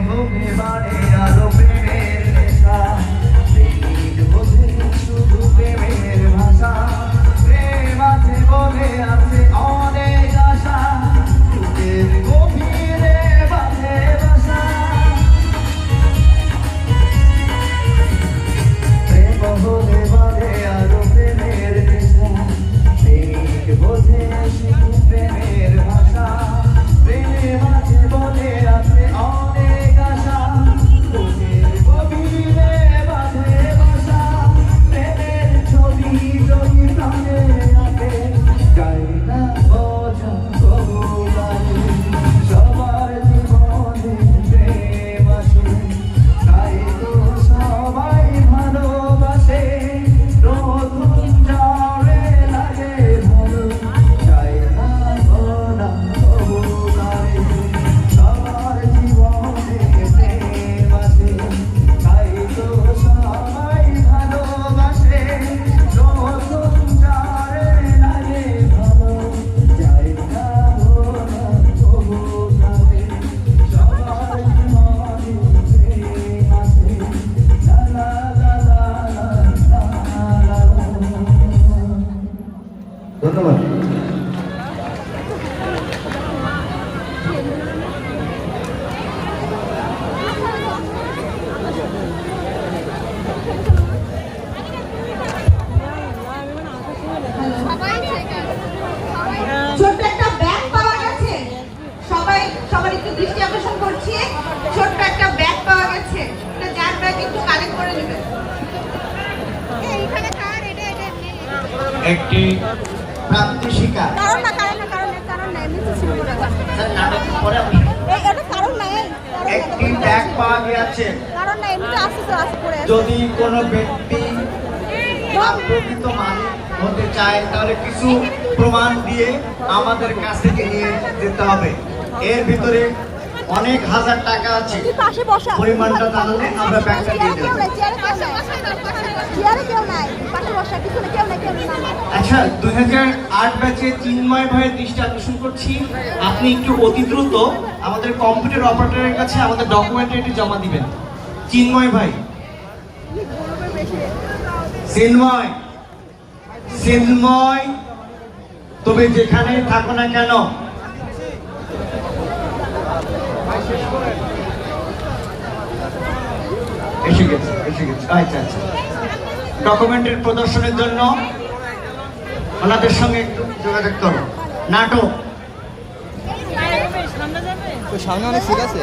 ভোগে বাড়ে আরো প্রেমের নেশা, প্রেমিক বোঝে শুধু প্রেমের ভাষা, প্রেম আছে বলে আছে অনেক আশা, বুকের গভীরে বাঁধে বাসা। প্রেম হলে বাড়ে আরো প্রেমের নেশা, প্রেমিক বোঝে শুধু প্রেমের ভাষা, প্রেম আছে বলে আছে অনেক আশা, বুকের গভীরে বাঁধে বাসা। প্রেমের ছবি যদি প্রাণে আঁকে, যায় না বোঝা তবু লাগে। সবার জীবনে প্রেম আসে, তাই তো সবাই ভালোবাসে। প্রথম যারে লাগে ভালো, যায় না ভোলা তবু লাগে। সবার জীবনে প্রেম আসে, তাই তো সবাই ভালোবাসে। প্রথম যারে লাগে ভালো, যায় না ভোলা তবু লাগে। সবার জীবনে প্রেম আসে, লা লা লা লা লা লা লা। ধন্যবাদ। ছোট্ট একটা ব্যাগ পাওয়া গেছে, সবার একটু দৃষ্টি আকর্ষণ করছি। ছোট্ট একটা ব্যাগ পাওয়া গেছে, এটা যার ব্যাগ একটু কালেক্ট করে নেবেন। একটি প্রাপ্তি শিকার কারণ না এমনি ছিল মনে হয়। এটা কারণ নাই, একটি ব্যাগ পাওয়া গিয়েছে। কারণ না এমনি আসছে পড়ে আছে। যদি কোনো ব্যক্তি প্রকৃত মালিক হতে চায়, তাহলে কিছু প্রমাণ দিয়ে আমাদের কাছ থেকে নিয়ে যেতে হবে। এর ভিতরে অনেক হাজার টাকা আছে, তুই পাশে বসা, পরিমাণটা জানলে আমরা ব্যাগটা দিয়ে দেবো। চেয়ারে কেউ নাই, পাশে বসা, পিছনে কেউ নাই, আচ্ছা, 2008 ব্যাচে চিন্ময় ভাইয়ের দৃষ্টি আকর্ষণ করছি। আপনি একটু অতি দ্রুত আমাদের কম্পিউটার অপারেটরের কাছে আমাদের ডকুমেন্টটি জমা দিবেন। চিন্ময় ভাই, চিন্ময়, চিন্ময়, তুমি যেখানে থাকো না কেন, এসে গেছে। আচ্ছা আচ্ছা, ডকুমেন্টের প্রদর্শনের জন্য ওনাদের সঙ্গে একটু যোগাযোগ করো। নাটক সামনে অনেক সিট আছে।